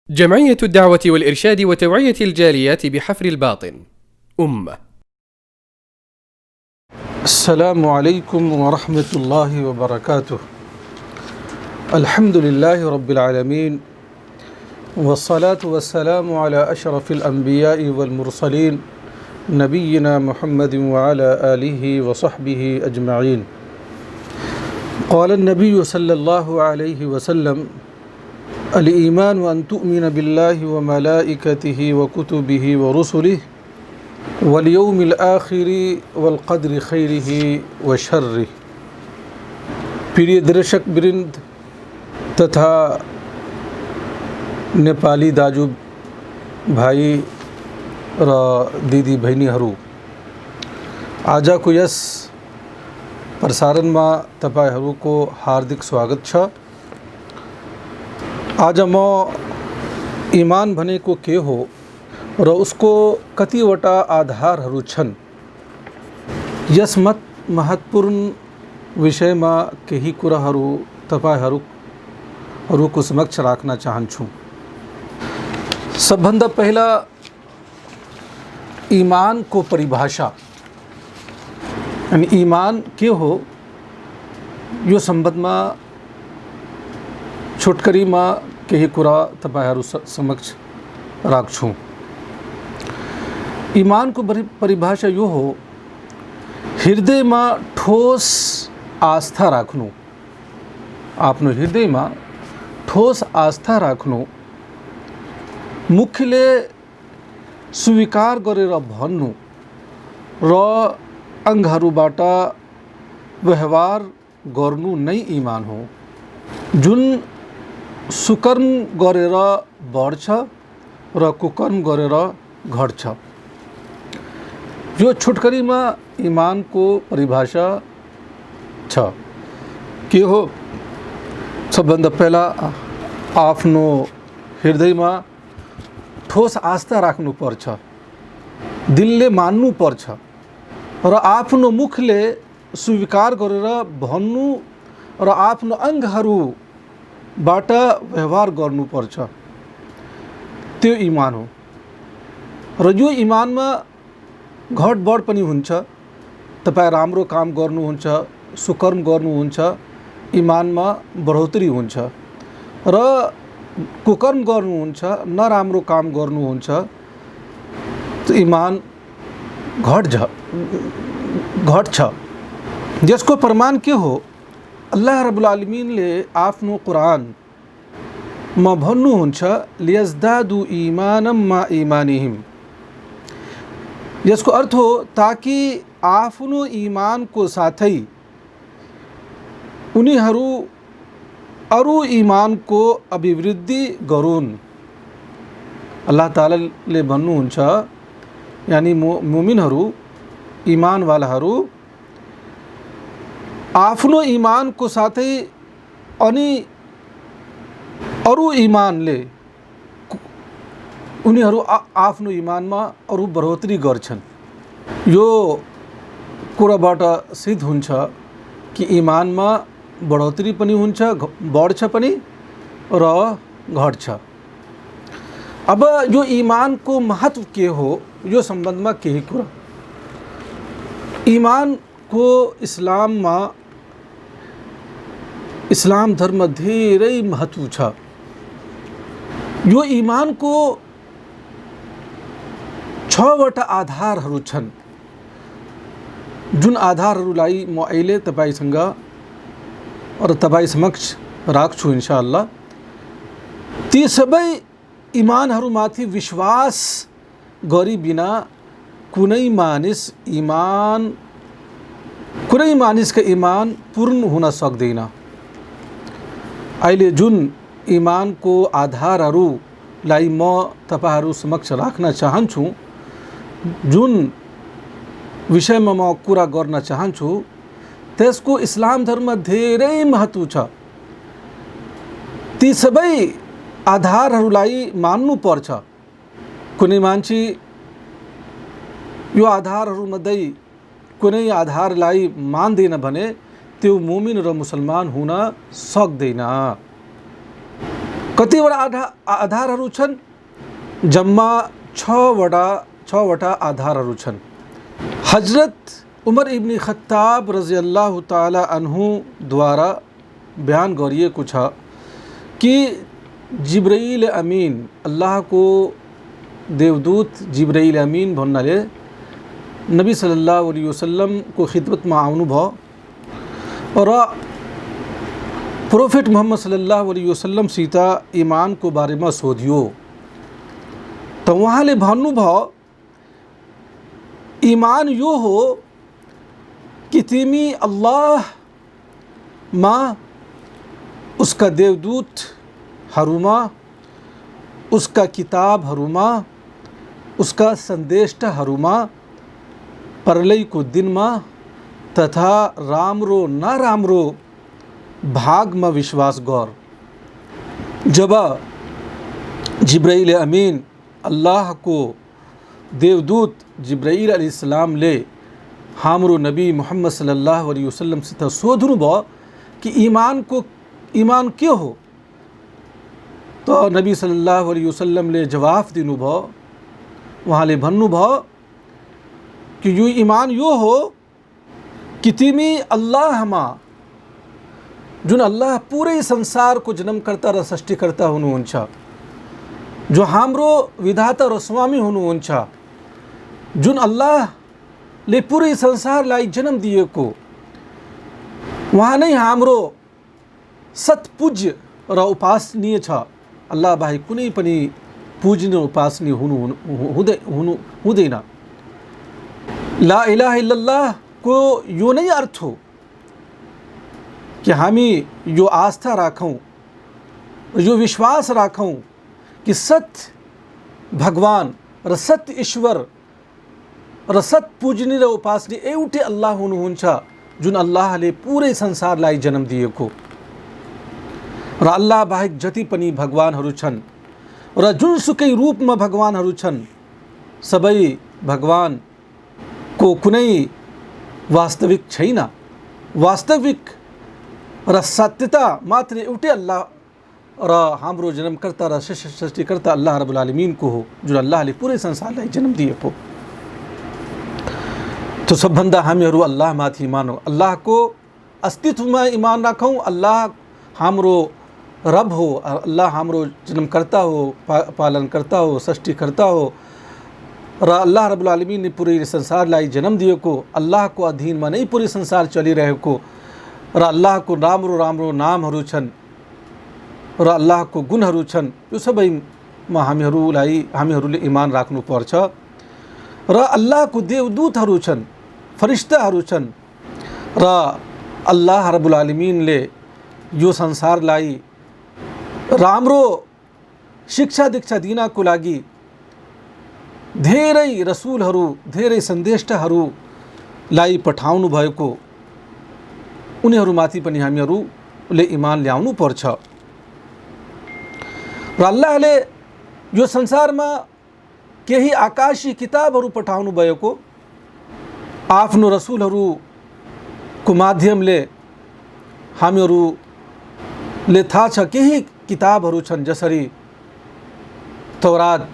جمعية الدعوة والإرشاد وتوعية الجاليات بحفر الباطن أمة. السلام عليكم ورحمة الله وبركاته. الحمد لله رب العالمين والصلاة والسلام على أشرف الأنبياء والمرسلين نبينا محمد وعلى آله وصحبه أجمعين. قال النبي صلى الله عليه وسلم: الإيمان أن تؤمن بالله وملائكته وكتبه ورسله واليوم الآخر والقدر خيره وشره। प्रिय दर्शक वृन्द तथा नेपाली दाजु भाइ र दिदी बहिनीहरू, आजको यस प्रसारणमा तपाईहरूको हार्दिक स्वागत छ। आज म इमान भनेको के हो र उसको कतिवटा आधारहरू छन्, यस महत्त्वपूर्ण विषयमा केही कुराहरू तपाईहरूको समक्ष राख्न चाहन्छु। सबभन्दा पहिला ईमान को परिभाषा, यानी ईमान के हो यो सम्बन्धमा छोटकरीमा केही कुरा तपाईहरू समक्ष राख्छु। ईमान को परिभाषा यो हो: हृदयमा ठोस आस्था राख्नु, आफ्नो हृदयमा ठोस आस्था राख्नु, मुखले स्वीकार गरेर भन्नु र अङ्गहरूबाट व्यवहार गर्नु नै ईमान हो, जुन सुकर्म गरेर बढ्छ र कुकर्म गरेर घट्छ। यो छोटकरीमा ईमान को परिभाषा छ। के हो? सबभन्दा पहिला आफ्नो हृदयमा ठोस आस्था राख्नु पर्छ, दिलले मान्नु पर्छ र आफ्नो मुखले स्वीकार गरेर भन्नु र आफ्नो अङ्गहरूबाट व्यवहार गर्नुपर्छ। त्यो ईमान हो र यो ईमानमा घटबढ पनि हुन्छ। तपाईँ राम्रो काम गर्नुहुन्छ, सुकर्म गर्नुहुन्छ, ईमानमा बढोत्तरी हुन्छ र कुकर्म गर्नुहुन्छ, नराम्रो काम गर्नुहुन्छ, तो ईमान घट्छ। यसको प्रमाण के हो? अल्लाह रब्बुल आलमीनले आफ्नो कुरानमा भन्नुहुन्छ: लियज़दादु ईमानम मा ईमानिहिम। यसको अर्थ हो ताकि आफ्नो ईमानको साथै उनीहरू अरू ईमानको अभिवृद्धि गरून्। अल्लाह तालाले भन्नुहुन्छ, यानी मुमिनहरू, इमानवालाहरू आफ्नो इमानको साथै अनि अरू इमानले उनीहरू आफ्नो इमानमा अरू बढोत्तरी गर्छन्। यो कुराबाट सिद्ध हुन्छ कि इमानमा बढोत्तरी पनि हुन्छ, बढ्छ पनि र घट्छ। अब यो ईमान को महत्व के हो, यो सम्बन्धमा केही कुरा। ईमान को इस्लाममा, इस्लाम धर्म धेरै महत्व छ। यो ईमान को 6वटा आधारहरू छन्, जुन आधारहरूलाई म अहिले तपाईसँग र तपाईँ समक्ष राख्छु इन्शाअल्लाह। ती सबै इमानहरूमाथि विश्वास गरी बिना कुनै मानिसका इमान पूर्ण हुन सक्दैन। अहिले जुन इमान को आधारहरूलाई म तपाईहरू समक्ष राख्न चाहन्छु, जुन विषयमा म कुरा गर्न चाहन्छु, त्यसको इस्लाम धर्म धेरै महत्व छ। ती सबै आधारहरूलाई मान्नु पर्छ। कुनै मान्छे यो आधारहरूमध्ये कुनै आधारलाई मान्दैन भने त्यो मुमिन र मुसलमान हुन सक्दैन। कतिवटा आधारहरू छन्? जम्मा 6वटा आधारहरू छन्। हजरत उमर इब्न खत्ताब रज़ियल्लाहु ताला अन्हु द्वारा बयान गरिएको छ कि जिब्राइल अमीन, अल्लाह को देवदूत जिब्राइल अमीन भन्नाले नबी सल्लल्लाहु अलैहि वसल्लम को खिदमतमा आउनुभयो र प्रोफेट मोहम्मद सल्लल्लाहु अलैहि वसल्लम सीता ईमान को बारेमा सोधियो। तो उहाँले भन्नुभयो ईमान यो हो कि तिमी अल्लाहमा, उसका देवदूतहरूमा, उसका किताबहरूमा, उसका सन्देष्टाहरूमा, परलयको दिनमा तथा राम्रो नराम्रो भागमा विश्वास गर। जब जिब्राइल अमीन, अल्लाह को देवदूत जिब्राइल अलैहिस्सलामले हाम्रो नबी मोहम्मद सल्लल्लाहु अलैहि वसल्लमसित सोध्नुभयो कि ईमान के हो, तो नबी सल्लल्लाहु अलैहि वसल्लमले जवाफ दिनुभयो। उहाँले भन्नुभयो कि यो ईमान यो हो कि तिमी अल्लाहमा, जुन अल्लाह पूरै संसारको जन्मकर्ता र सृष्टिकर्ता हुनुहुन्छ, जो हाम्रो विधाता र स्वामी हुनुहुन्छ, जुन अल्लाहले पूरै संसारलाई जन्म दिएको, उहाँ नै हाम्रो सत्पूज्य र उपासनीय छ। अल्लाह बाहेक कुनै पनि पूजनीय उपासनीय हुँदैन। ला इलाहा इल्लल्लाह को यो नै अर्थ हो कि हामी यो आस्था राखौं, यो विश्वास राखौं कि सत्य भगवान र सत्य ईश्वर र सत्य पूजनीय र उपासनीय एउटै अल्लाह हुनुहुन्छ, जुन अल्लाहले पूरै संसारलाई जन्म दिएको र अल्लाह बाहेक जति पनि भगवानहरू छन् र जुनसुकै रूपमा भगवानहरू छन्, सबै भगवान को कुनै वास्तविक छैन। वास्तविक र सत्यता मात्र एउटै अल्लाह र हाम्रो जन्मकर्ता र सृष्टिकर्ता अल्लाह रब्बुल आलमीन को हो, जुन अल्लाहले पूरै संसारलाई जन्म दिएको। तो सबभन्दा हामीहरू अल्लाहमाथि ईमान हो, अल्लाहको अस्तित्वमा ईमान राखौँ। अल्लाह हाम्रो रब हो, अल्लाह हाम्रो जन्मकर्ता हो, पालनकर्ता हो, सृष्टिकर्ता हो र अल्लाह रब्बुल आलमीन ने पूरे संसारलाई जन्म दिएको, अल्लाहको अधीनमा नै पूरै संसार चलिरहेको र अल्लाहको राम्रो राम्रो नामहरू छन् र अल्लाहको गुणहरू छन्। यो सबैमा हामीहरूले ईमान राख्नुपर्छ। र अल्लाहको देवदूतहरू छन्, फरिश्ताहरू छन् र अल्लाह रब्बुल आलमीनले यो संसारलाई राम्रो शिक्षा दीक्षा दिनको लागि धेरै रसुलहरू, धेरै सन्देष्टाहरूलाई पठाउनु भएको, उनीहरूमाथि पनि हामीहरूले ईमान ल्याउनु पर्छ। र अल्लाहले यो संसारमा केही आकाशी किताबहरू पठाउनु भएको, आफ्नो रसुलहरूको माध्यमले हामीहरूले थाहा छ केही किताबहरू छन्, जसरी तौरात,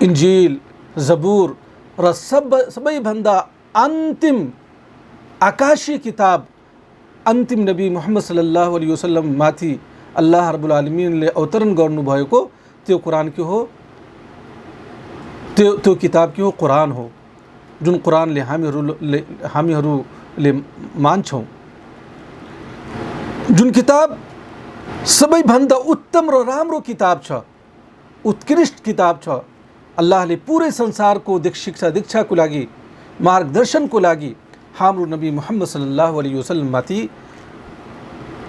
इन्जिल, जबूर र सबैभन्दा अन्तिम आकाशी किताब अन्तिम नबी मोहम्मद सल्लल्लाहु अलैहि वसल्लम माथि अल्लाह रब्बुल आलमीनले अवतरण गर्नुभएको त्यो कुरान के हो, त्यो किताब के हो, कुरान हो, जुन कुरानले हामीहरूले मान्छौँ। जुन किताब सबैभन्दा उत्तम र राम्रो किताब छ, उत्कृष्ट किताब छ। अल्लाहले पूरै संसारको शिक्षा दीक्षाको लागि, मार्गदर्शनको लागि हाम्रो नबी मोहम्मद सल्लल्लाहु अलैहि वसल्लम माथि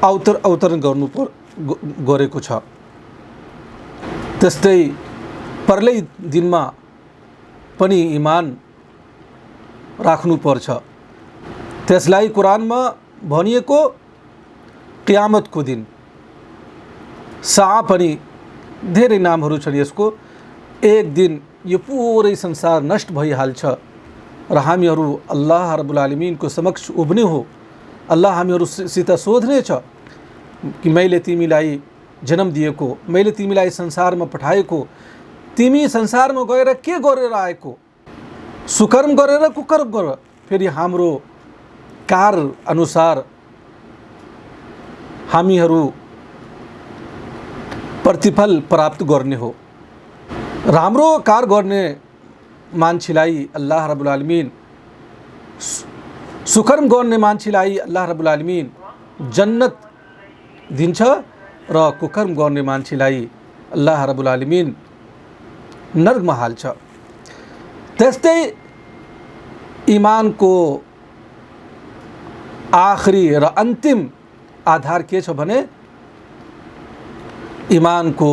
अवतरण गरेको छ। त्यस्तै परलै दिनमा पनि ईमान राख्नुपर्छ। त्यसलाई कुरानमा भनिएको क़यामतको दिन, सा पनि धेरै नामहरू छन् यसको। एक दिन यो पुरै संसार नष्ट भइहाल्छ र हामीहरू अल्लाह रब्बुल आलमीनको समक्ष उभिने हो। अल्लाह हामीहरूसित सोध्ने छ कि मैले तिमीलाई जन्म दिएको, मैले तिमीलाई संसारमा पठाएको, तिमी संसारमा गएर के गरेर आएको, सुकर्म गरेर कुकर्म गरेर, फेरि हाम्रो कार अनुसार हामीहरू प्रतिफल प्राप्त गर्ने हो। राम्रो कार गर्ने मान्छेलाई अल्लाह रब्बुल आलमिन, सुकर्म गर्ने मान्छेलाई अल्लाह रब्बुल आलमिन जन्नत दिन्छ र कुकर्म गर्ने मान्छेलाई अल्लाह रब्बुल आलमिन नर्कमा हाल्छ। त्यस्तै इमानको आखिरी र अन्तिम आधार के छ भने इमानको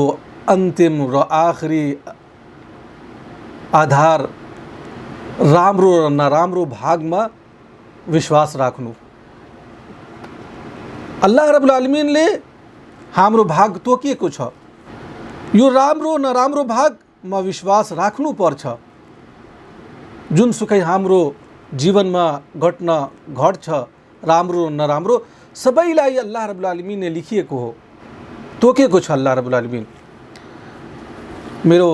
अन्तिम र आखिरी आधार राम्रो र नराम्रो भागमा विश्वास राख्नु। अल्लाह रब्बुल आलमिनले हाम्रो भाग तोकिएको छ, यो राम्रो नराम्रो भागमा विश्वास राख्नु पर्छ। जुनसुकै हाम्रो जीवनमा घट्छ, राम्रो नराम्रो सबैलाई अल्लाह रब्बुल आलमिनले लेखिएको हो, तोकेको छ अल्लाह रब्बुल आलमिन। मेरो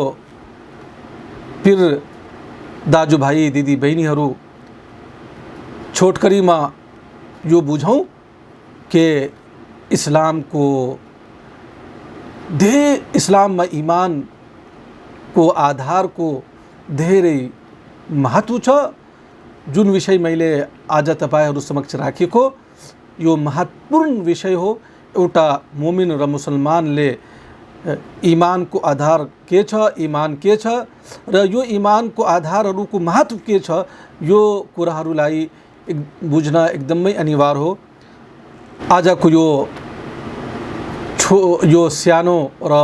पीर दाजुभाइ दिदी बहिनीहरू, छोटकरीमा यो बुझौँ कि इस्लाममा इमानको आधारको धेरै महत्त्व छ। जुन विषय मैले आज तपाईहरू समक्ष राखेको यो महत्त्वपूर्ण विषय हो। एउटा मोमिन र मुसलमानले इमानको आधार के छ, इमान के छ र यो इमानको आधारहरूको महत्त्व के छ, यो कुराहरूलाई बुझ्न एकदमै अनिवार्य हो। आजको यो सानो र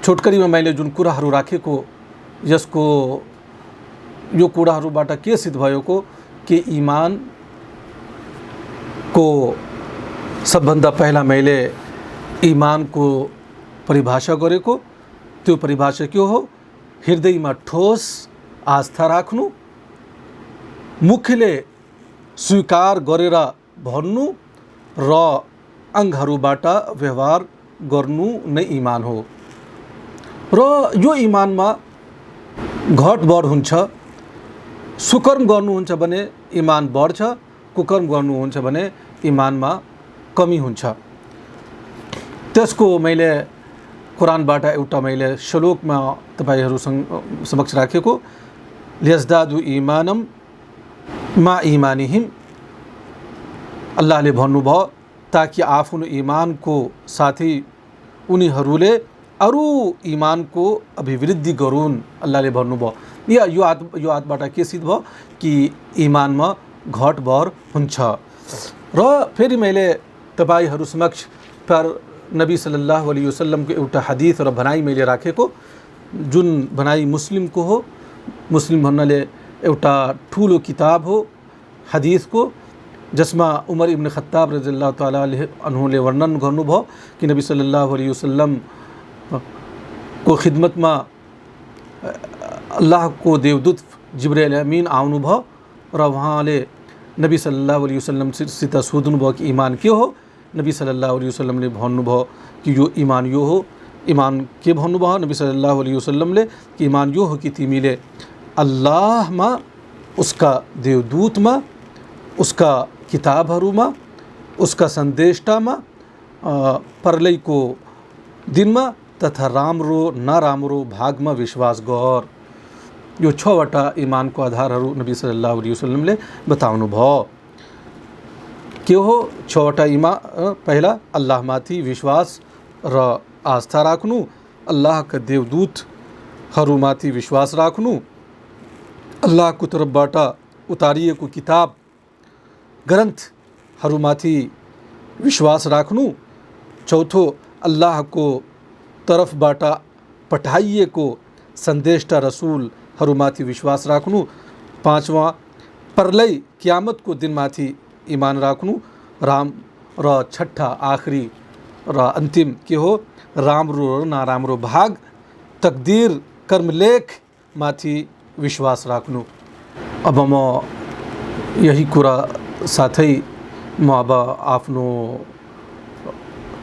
छोटकरीमा मैले जुन कुराहरू राखेको, यसको यो कुराहरूबाट के सिद्ध भएको कि इमानको सबभन्दा पहिला मैले इमानको परिभाषा गरेको, त्यो परिभाषा के हो? हृदयमा ठोस आस्था राख्नु, मुखले स्वीकार गरेर भन्नु र अङ्गहरूबाट व्यवहार गर्नु नै इमान हो। र यो इमानमा घटबढ हुन्छ। सुकर्म गर्नुहुन्छ भने इमान बढ्छ, कुकर्म गर्नुहुन्छ भने इमानमा कमी हुन्छ। त्यसको मैले कुरानबाट एउटा मैले श्लोकमा तपाईहरू समक्ष राखेको, लियज्दादु इमानम मा इमानिहिम, अल्लाहले भन्नुभयो ताकि आफ्नो इमानको साथै उनीहरूले अरू इमानको अभिवृद्धि गरून्, अल्लाहले भन्नुभयो। यो आयतबाट के सिद्ध भयो कि इमानमा घटबढ हुन्छ। र फेरि मैले तपाईहरू समक्ष पर नबी सल्लल्लाहु अलैहि वसल्लमको एउटा हदीस र भनाइ मैले राखेको, जुन भनाइ मुस्लिमको हो। मुस्लिम भन्नाले एउटा ठुलो किताब हो हदीसको, जसमा उमर इब्न खत्ताब रज़ियल्लाहु ताला अन्हुले वर्णन गर्नुभयो कि नबी सल्लल्लाहु अलैहि वसल्लम को खिदमतमा अल्लाहको देवदूत जिब्राइल अमीन आउनुभयो र उहाँले नबी सल्लल्लाहु अलैहि वसल्लमसित सोध्नुभयो कि इमान के हो। नबी सल्लल्लाहु अलैहि वसल्लमले भन्नुभयो कि यो इमान यो हो। इमान के भन्नुभयो नबी सल्लल्लाहु अलैहि वसल्लमले कि इमान यो हो कि तिमीले अल्लाहमा, उसका देवदूतमा, उसका किताबहरूमा, उसका सन्देष्टामा, परलैको दिनमा तथा राम्रो नराम्रो भागमा विश्वास गर। यो 6वटा इमानको आधारहरू नबी सल्लल्लाहु अलैहि वसल्लमले बताउनु भयो। के हो 6वटा इमान? पहिला अल्लाहमाथि विश्वास र आस्था राख्नु, अल्लाहका देवदूतहरूमाथि विश्वास राख्नु, अल्लाहको तर्फबाट उतारिएको किताब ग्रन्थहरूमाथि विश्वास राख्नु, चौथो अल्लाहको तर्फबाट पठाइएको सन्देष्टा रसुलहरूमाथि विश्वास राख्नु, पाँचवा परलय क्यामतको दिनमाथि इमान राख्नु, र छठा आखिरी र अन्तिम के हो? राम्रो र नराम्रो भाग, तकदीर, कर्मलेखमाथि विश्वास राख्नु। अब म यही कुरा साथै म अब आफ्नो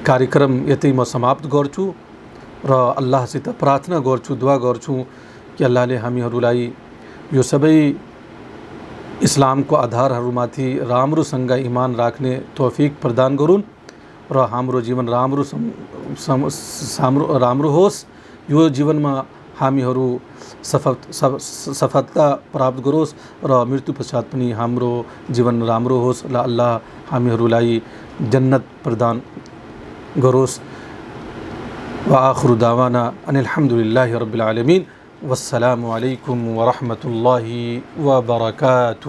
कार्यक्रम यति म समाप्त गर्छु र अल्लाहसित प्रार्थना गर्छु, दुआ गर्छु कि अल्लाहले हामीहरूलाई यो सबै इस्लामको आधारहरूमाथि राम्रोसँग इमान राख्ने तौफिक प्रदान गरून् र हाम्रो जीवन राम्रो होस्। यो जीवनमा हामीहरू सफलता प्राप्त गरोस् र मृत्यु पश्चात पनि हाम्रो जीवन राम्रो होस् र अल्लाह हामीहरूलाई जन्नत प्रदान गरोस्। व आखिरु दावाना अनिल हम्दुलिल्लाहि रब्बिल आलमीन। वस्सलामु अलैकुम व रहमतुल्लाहि व बरकातुहू।